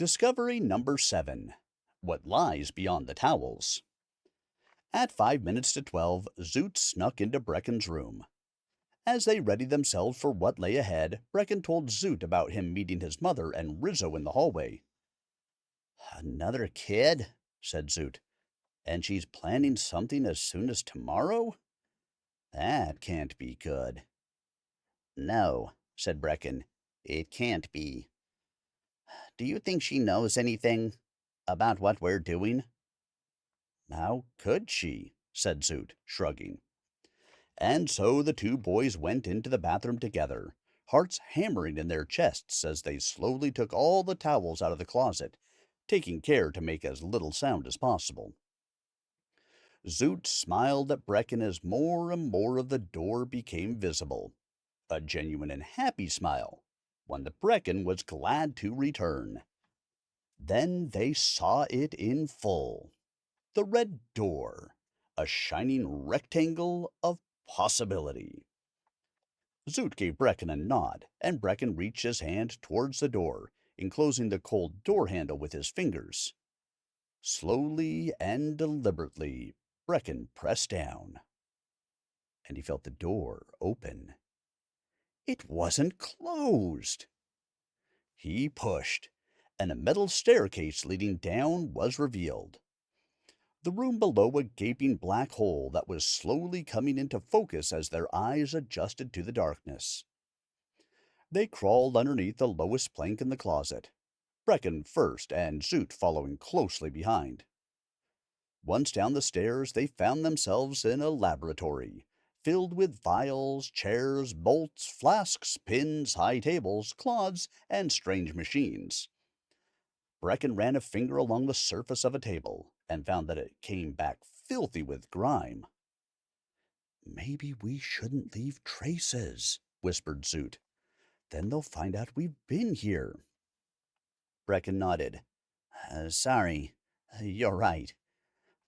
Discovery number 7. What lies beyond the towels? At 5 minutes to 12, Zoot snuck into Brecken's room. As they readied themselves for what lay ahead, Brecken told Zoot about him meeting his mother and Rizzo in the hallway. "Another kid?" said Zoot. "And she's planning something as soon as tomorrow? That can't be good." "No," said Brecken. "It can't be. Do you think she knows anything about what we're doing?" "How could she?" said Zoot, shrugging. And so the two boys went into the bathroom together, hearts hammering in their chests as they slowly took all the towels out of the closet, taking care to make as little sound as possible. Zoot smiled at Brecken as more and more of the door became visible. A genuine and happy smile, one that Brecken was glad to return. Then they saw it in full. The red door, a shining rectangle of possibility. Zoot gave Brecken a nod, and Brecken reached his hand towards the door, enclosing the cold door handle with his fingers. Slowly and deliberately, Brecken pressed down, and he felt the door open. It wasn't closed. He pushed, and a metal staircase leading down was revealed. The room below a gaping black hole that was slowly coming into focus as their eyes adjusted to the darkness. They crawled underneath the lowest plank in the closet, Brecken first and Zoot following closely behind. Once down the stairs, they found themselves in a laboratory, filled with vials, chairs, bolts, flasks, pins, high tables, cloths, and strange machines. Brecken ran a finger along the surface of a table and found that it came back filthy with grime. "Maybe we shouldn't leave traces," whispered Zoot. "Then they'll find out we've been here." Brecken nodded. Sorry, you're right.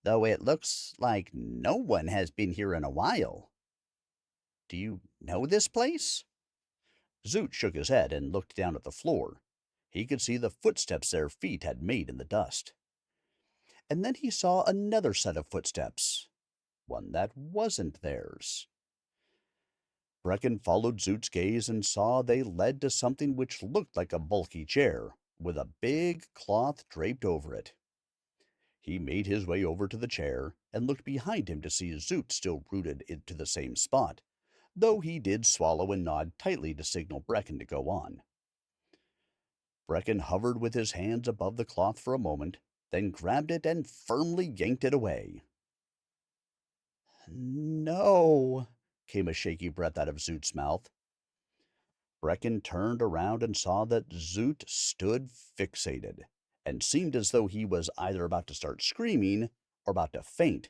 Though it looks like no one has been here in a while. Do you know this place?" Zoot shook his head and looked down at the floor. He could see the footsteps their feet had made in the dust. And then he saw another set of footsteps, one that wasn't theirs. Brecken followed Zoot's gaze and saw they led to something which looked like a bulky chair, with a big cloth draped over it. He made his way over to the chair and looked behind him to see Zoot still rooted into the same spot, though he did swallow and nod tightly to signal Brecken to go on. Brecken hovered with his hands above the cloth for a moment, then grabbed it and firmly yanked it away. "No!" came a shaky breath out of Zoot's mouth. Brecken turned around and saw that Zoot stood fixated, and seemed as though he was either about to start screaming or about to faint.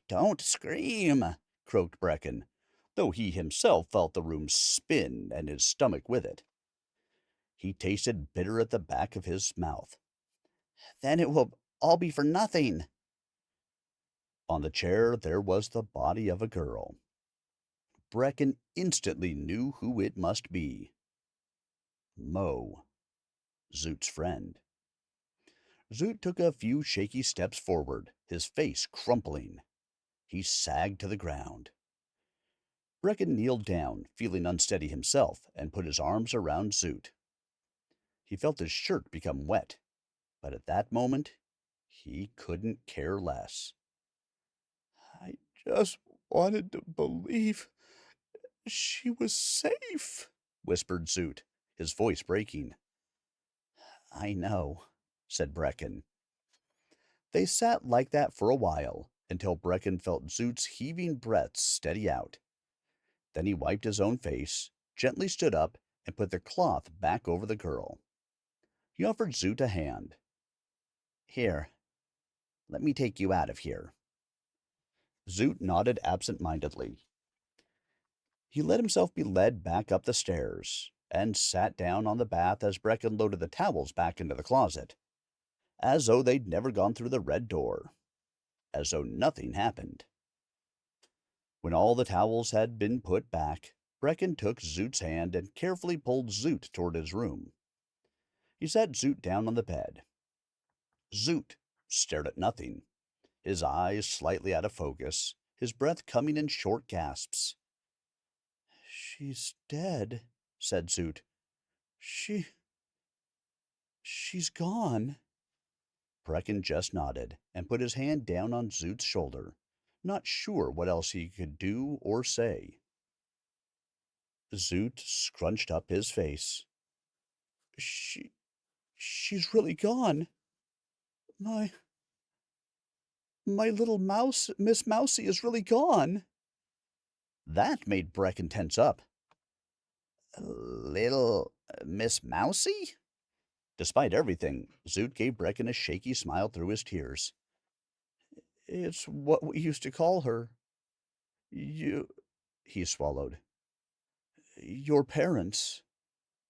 "Don't scream!" croaked Brecken, though he himself felt the room spin and his stomach with it. He tasted bitter at the back of his mouth. "Then it will all be for nothing." On the chair there was the body of a girl. Brecken instantly knew who it must be. Mo, Zoot's friend. Zoot took a few shaky steps forward, his face crumpling. He sagged to the ground. Brecken kneeled down, feeling unsteady himself, and put his arms around Zoot. He felt his shirt become wet, but at that moment he couldn't care less. "I just wanted to believe she was safe," whispered Zoot, his voice breaking. "I know," said Brecken. They sat like that for a while, until Brecken felt Zoot's heaving breaths steady out. Then he wiped his own face, gently stood up, and put the cloth back over the girl. He offered Zoot a hand. "Here, let me take you out of here." Zoot nodded absent-mindedly. He let himself be led back up the stairs, and sat down on the bath as Brecken loaded the towels back into the closet, as though they'd never gone through the red door, as though nothing happened. When all the towels had been put back, Brecken took Zoot's hand and carefully pulled Zoot toward his room. He sat Zoot down on the bed. Zoot stared at nothing, his eyes slightly out of focus, his breath coming in short gasps. "She's dead," said Zoot. She she's gone." Breckan just nodded and put his hand down on Zoot's shoulder, not sure what else he could do or say. Zoot scrunched up his face. She's really gone. My my little mouse, Miss Mousie, is really gone." That made Breckan tense up. "Little Miss Mousie?" Despite everything, Zoot gave Breckan a shaky smile through his tears. "It's what we used to call her. You," he swallowed. "Your parents.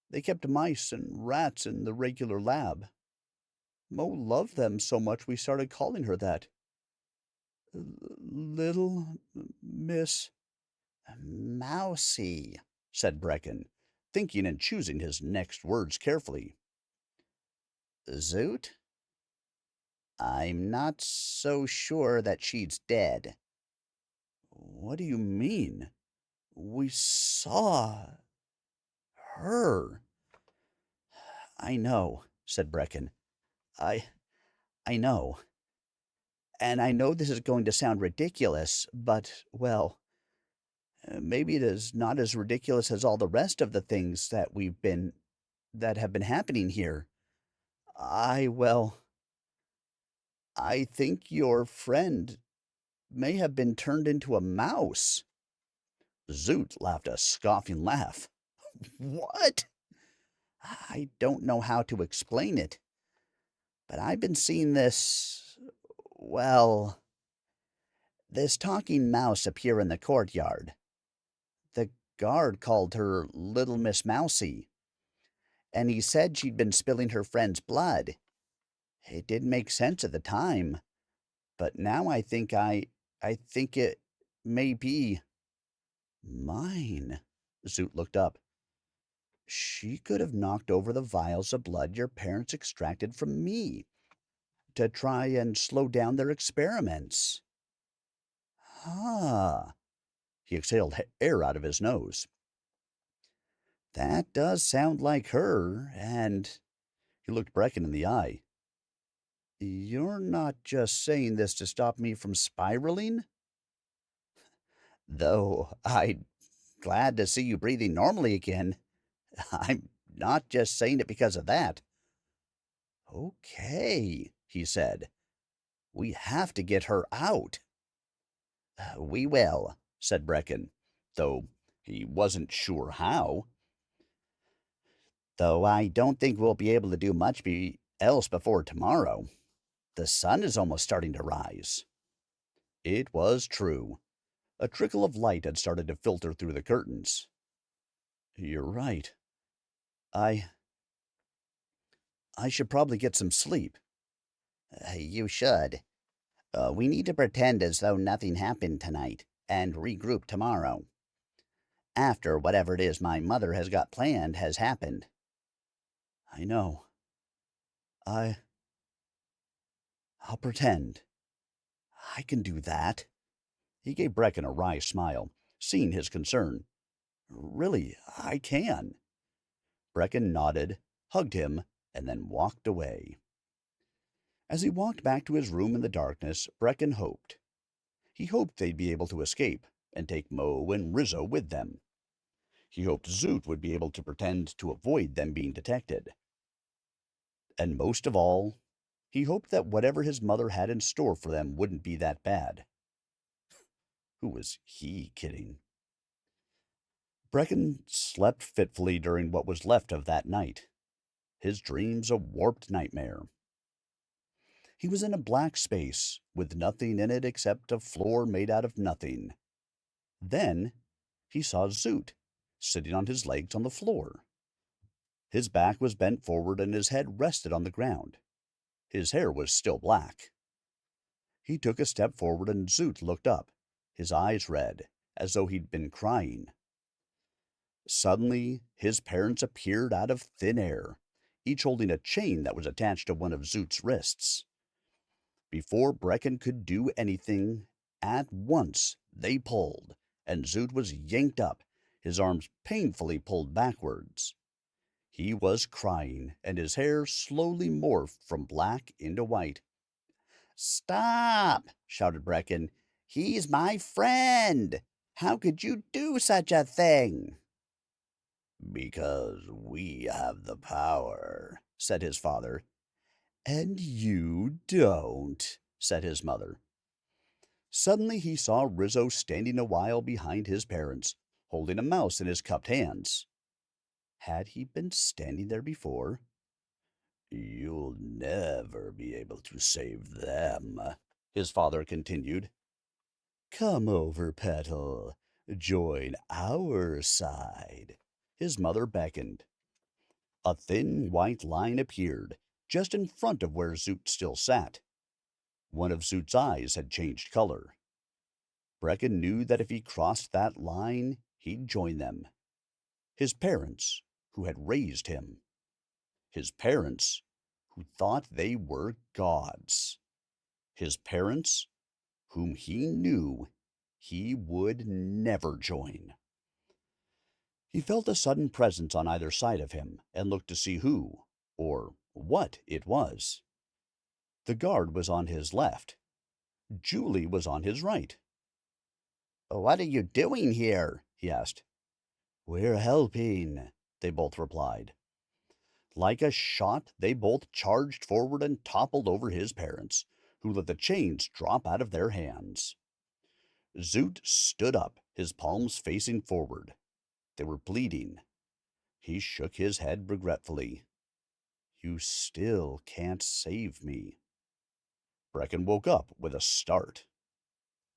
They kept mice and rats in the regular lab. Mo loved them so much we started calling her that. Little Miss Mousie," said Breckan, thinking and choosing his next words carefully. "Zoot, I'm not so sure that she's dead." "What do you mean? We saw her." "I know," said Breckan. I I know. And I know this is going to sound ridiculous, but, well, maybe it is not as ridiculous as all the rest of the things that have been happening here. Well, I think your friend may have been turned into a mouse." Zoot laughed a scoffing laugh. "What?" "I don't know how to explain it, but I've been seeing well, this talking mouse appear in the courtyard. The guard called her Little Miss Mousie, and he said she'd been spilling her friend's blood. It didn't make sense at the time, but now I think it may be mine." Zoot looked up. "She could have knocked over the vials of blood your parents extracted from me to try and slow down their experiments." "Ah." He exhaled air out of his nose. "That does sound like her, and—" He looked Breckan in the eye. "You're not just saying this to stop me from spiraling? Though I'm glad to see you breathing normally again. I'm not just saying it because of that." "Okay," he said. "We have to get her out." "We will," said Breckan, though he wasn't sure how. "Though I don't think we'll be able to do much else before tomorrow. The sun is almost starting to rise." It was true. A trickle of light had started to filter through the curtains. "You're right. I I should probably get some sleep." "You should. We need to pretend as though nothing happened tonight, and regroup tomorrow. After whatever it is my mother has got planned has happened." "I know. I I'll pretend. I can do that." He gave Breckan a wry smile, seeing his concern. "Really, I can." Breckan nodded, hugged him, and then walked away. As he walked back to his room in the darkness, Breckan hoped. He hoped they'd be able to escape and take Mo and Rizzo with them. He hoped Zoot would be able to pretend to avoid them being detected. And most of all, he hoped that whatever his mother had in store for them wouldn't be that bad. Who was he kidding? Breckan slept fitfully during what was left of that night, his dreams a warped nightmare. He was in a black space, with nothing in it except a floor made out of nothing. Then he saw Zoot, sitting on his legs on the floor. His back was bent forward and his head rested on the ground. His hair was still black. He took a step forward and Zoot looked up, his eyes red, as though he'd been crying. Suddenly, his parents appeared out of thin air, each holding a chain that was attached to one of Zoot's wrists. Before Breckan could do anything, at once they pulled, and Zoot was yanked up, his arms painfully pulled backwards. He was crying, and his hair slowly morphed from black into white. "Stop!" shouted Breckan. "He's my friend! How could you do such a thing?" "Because we have the power," said his father. "And you don't," said his mother. Suddenly he saw Rizzo standing a while behind his parents, holding a mouse in his cupped hands. Had he been standing there before? "You'll never be able to save them," his father continued. "Come over, Petal. Join our side," his mother beckoned. A thin white line appeared, just in front of where Zoot still sat. One of Zoot's eyes had changed color. Breckan knew that if he crossed that line, he'd join them. His parents, who had raised him. His parents, who thought they were gods. His parents, whom he knew he would never join. He felt a sudden presence on either side of him and looked to see who, or what it was. The guard was on his left. Julie was on his right. "What are you doing here?" he asked. "We're helping," they both replied. Like a shot, they both charged forward and toppled over his parents, who let the chains drop out of their hands. Zoot stood up, his palms facing forward. They were bleeding. He shook his head regretfully. "You still can't save me." Breckan woke up with a start.